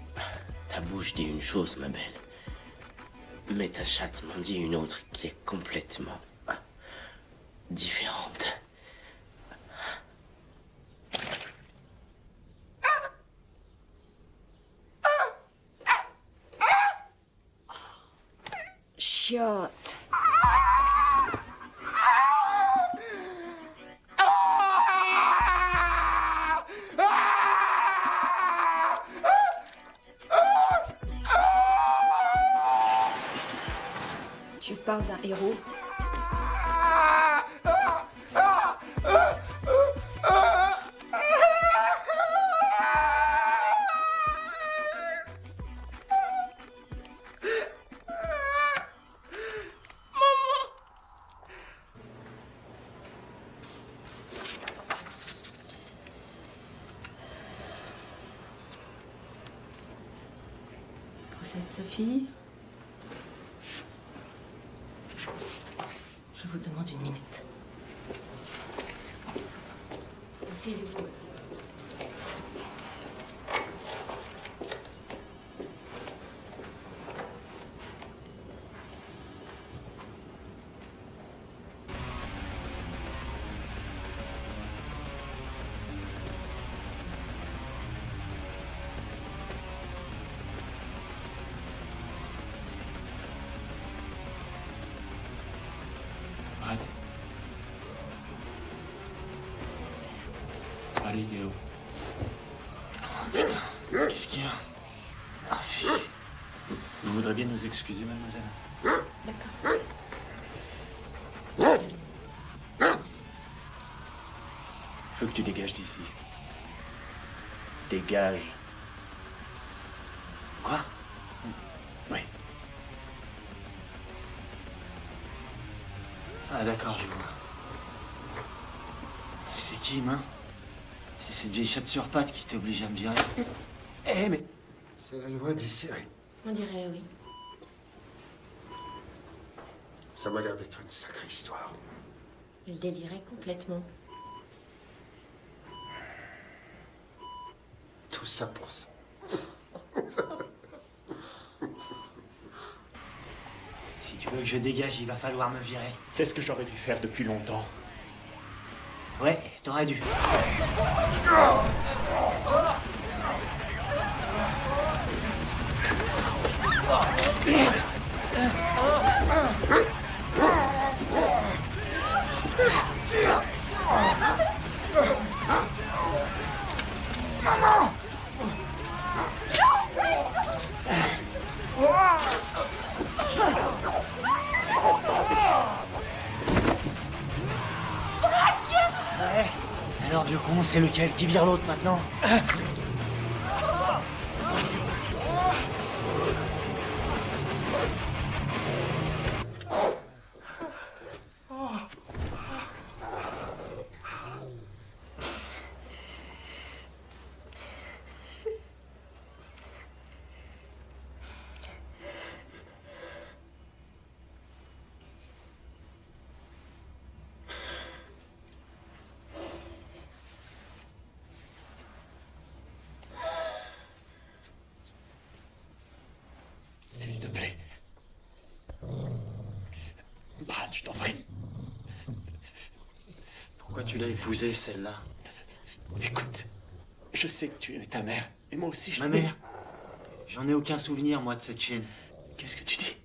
Ta bouche dit une chose, ma belle. Mais ta chatte m'en dit une autre qui est complètement différente. Chiotte. Tu parles d'un héros? Vous êtes Sophie? Je vous demande une minute. Asseyez-vous. Allez, Léo. Oh, putain, qu'est-ce qu'il y a? Ah, vous voudrez bien nous excuser, mademoiselle? D'accord. Faut que tu dégages d'ici. Dégage. Quoi? Oui. Ah, d'accord, je vois. C'est qui, main? C'est cette vieille chatte sur pattes qui t'oblige à me virer. Eh, mais... C'est la loi des séries. On dirait oui. Ça m'a l'air d'être une sacrée histoire. Il délirait complètement. Tout ça pour ça. Si tu veux que je dégage, il va falloir me virer. C'est ce que j'aurais dû faire depuis longtemps. Ouais, t'aurais dû. Maman! Ouais. Alors, vieux con, c'est lequel qui vire l'autre maintenant? S'il te plaît. Brad, je t'en prie. Pourquoi tu l'as épousée, celle-là? Écoute, je sais que tu es ta mère, et moi aussi je Ma l'ai. mère? J'en ai aucun souvenir, moi, de cette chienne. Qu'est-ce que tu dis?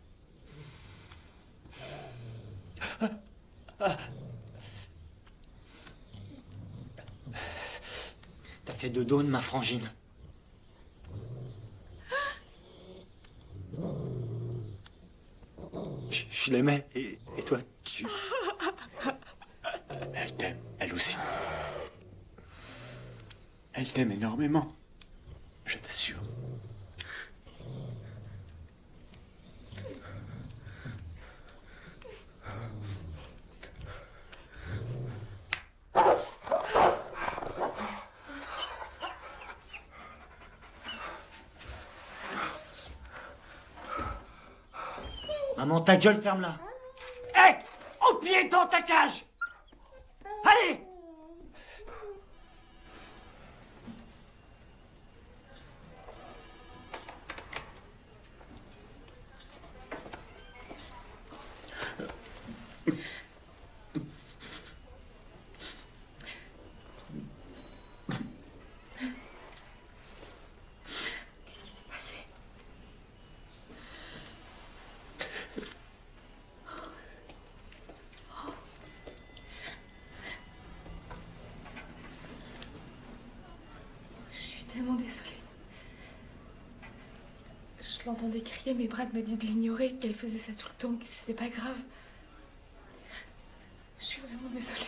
T'as fait de dos de ma frangine. Je l'aimais, et toi, tu... Elle t'aime, elle aussi. Elle t'aime énormément. Je t'assure. Maman, ta gueule, ferme-la. Hé! Au pied dans ta cage! Allez! Je l'entendais crier, mais Brad m'a dit de l'ignorer, qu'elle faisait ça tout le temps, que c'était pas grave. Je suis vraiment désolée.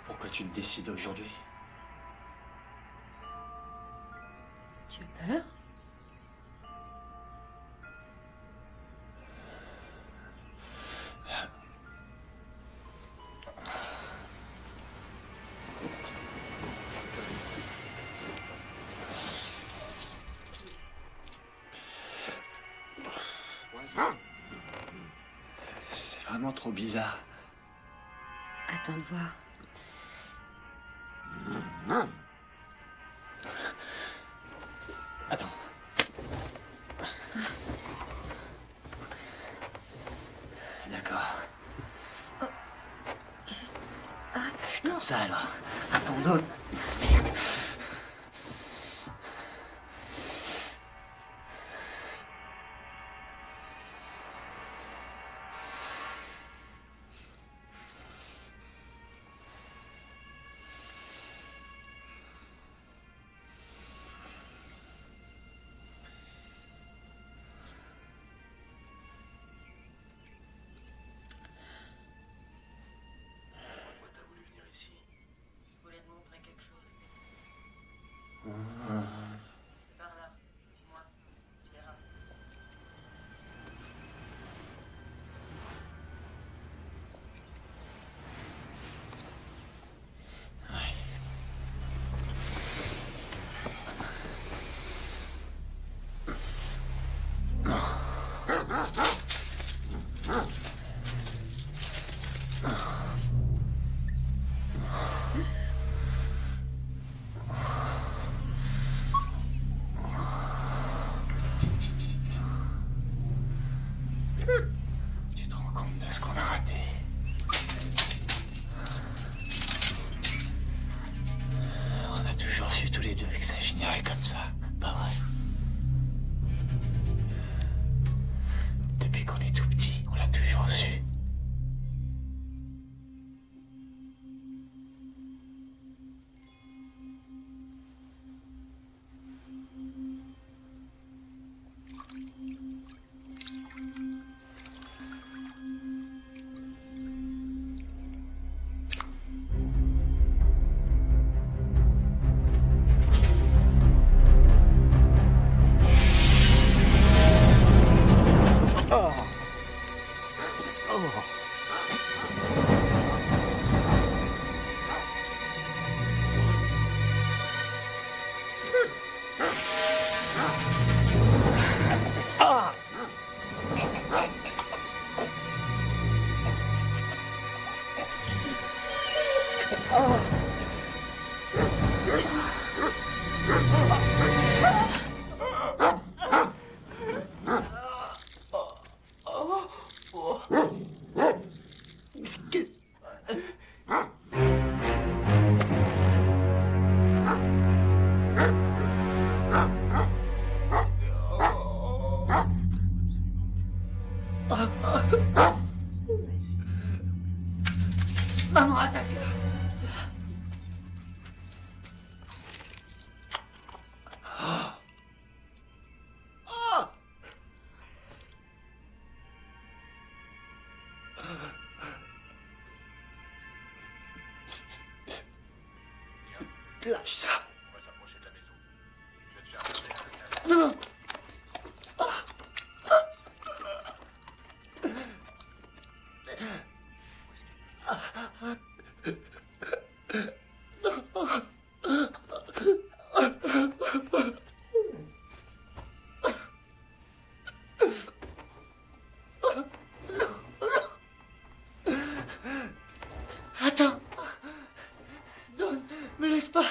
Pourquoi tu te décides aujourd'hui? Tu as peur? C'est vraiment trop bizarre. Attends de voir. Attends. D'accord. Comme ça alors. Abandonne. Merde. Tu te rends compte de ce qu'on a raté? On a toujours su tous les deux que ça finirait comme ça, pas vrai? Depuis qu'on est tout petit, on l'a toujours su. Maman, attaque! Lâche ça! Non! Attends! Dawn, me laisse pas!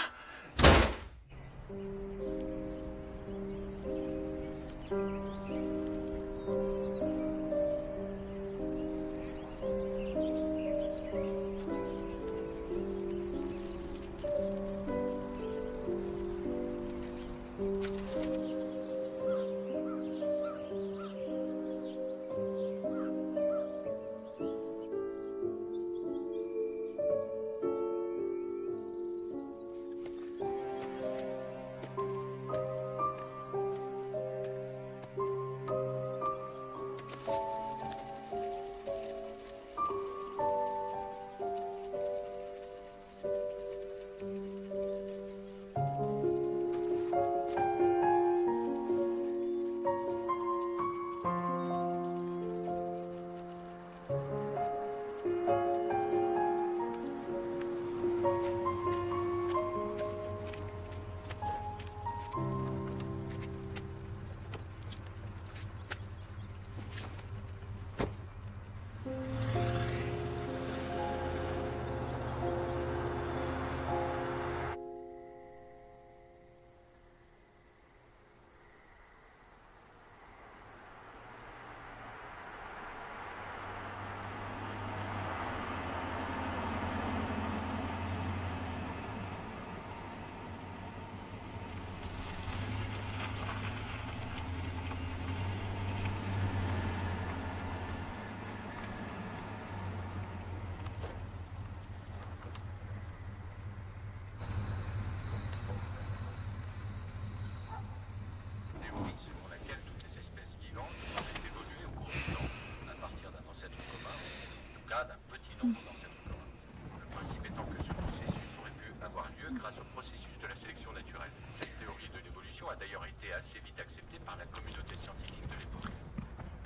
assez vite accepté par la communauté scientifique de l'époque.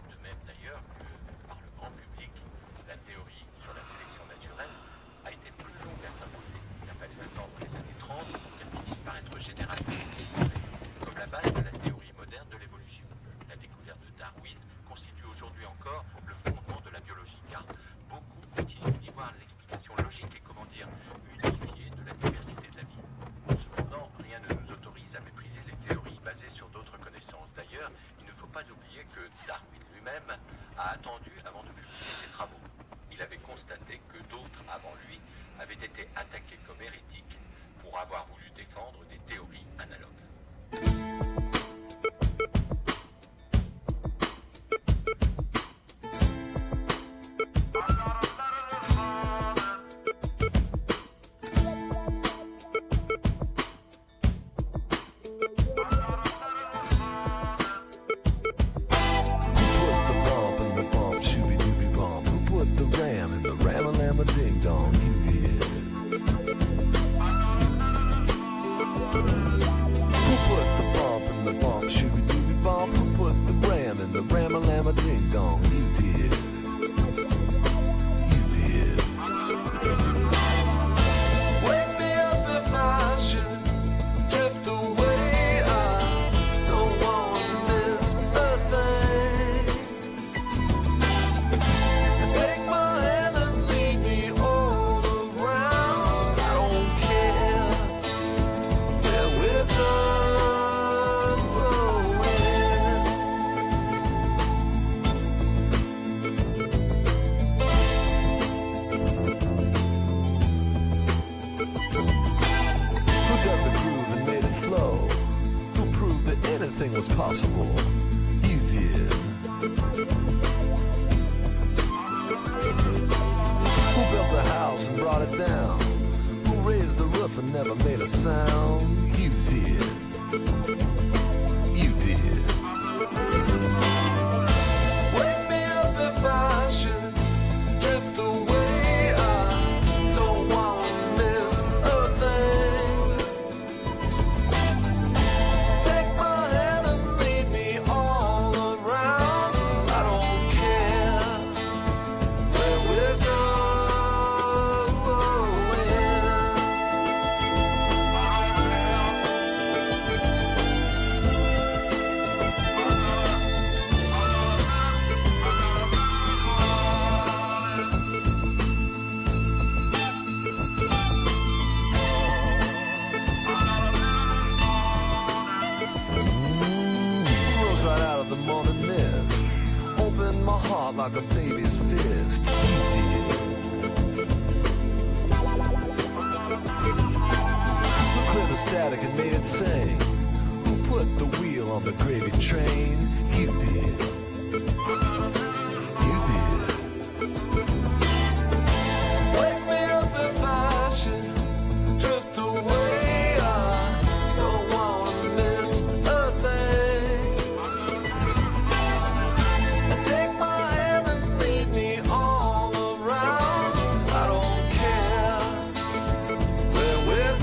De même d'ailleurs que par le grand public, la théorie sur la sélection naturelle a été plus longue à s'imposer. Il a fallu attendre les années 30 pour qu'elle finisse par être généralement considérée comme la base de la théorie moderne de l'évolution. La découverte de Darwin constitue aujourd'hui encore le fondement de la biologie, car beaucoup continuent d'y voir l'explication logique et, comment dire, unifiée de la diversité de la vie. Cependant, rien ne nous autorise à mépriser les théories basées sur d'autres connaissances. D'ailleurs, il ne faut pas oublier que Darwin lui-même a attendu avant de publier ses travaux. Il avait constaté que d'autres avant lui avaient été attaqués comme hérétiques pour avoir voulu défendre des théories analogues. was possible. You did. Who built the house and brought it down? Who raised the roof and never made a sound? You did. You did. Wake me up if I should drift away. I don't want to miss a thing. Take my hand and lead me all around. I don't care where we're going. Rose right out of the morning mist. Opened my heart like a baby's fist. You did. Who cleared the static and made it sing? Who put the wheel on the gravy train? You did. You did. Wake me up if I should drift away. I don't want to miss a thing. Take my hand and lead me all around. I don't care where we're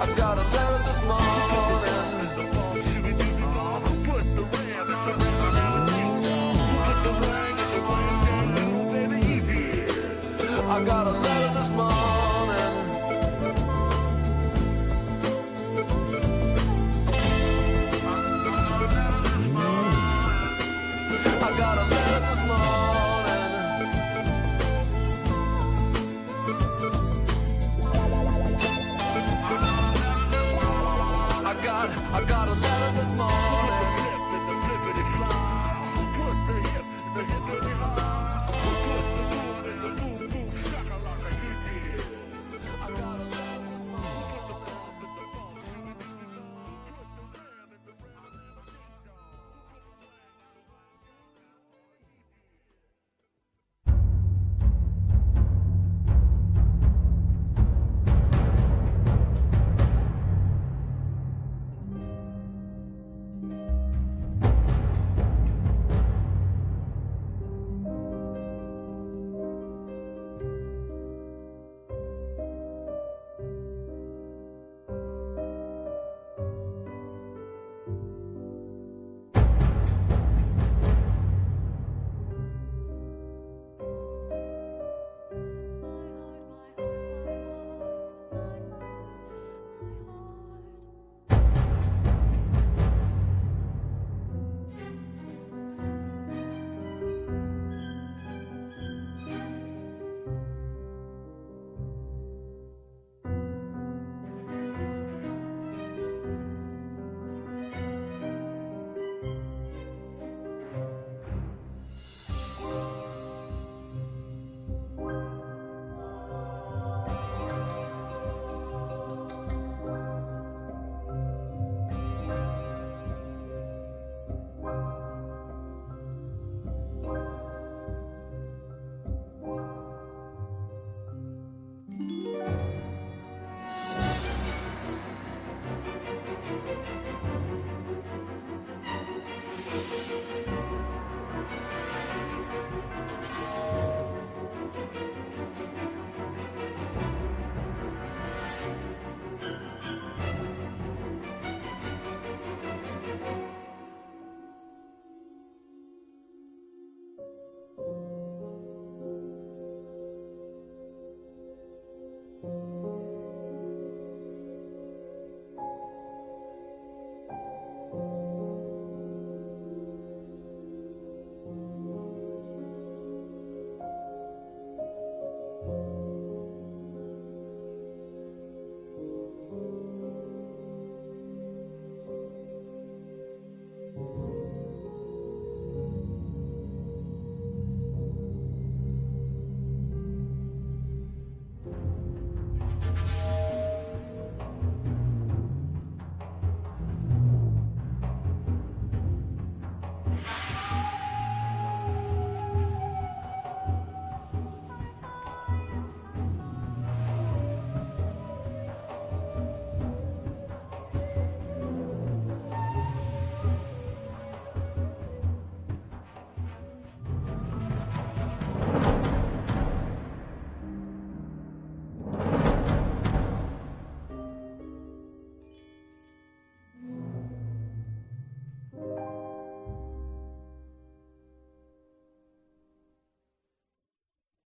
I got a letter this morning. I got a letter this morning. I got a letter this morning. I got a letter.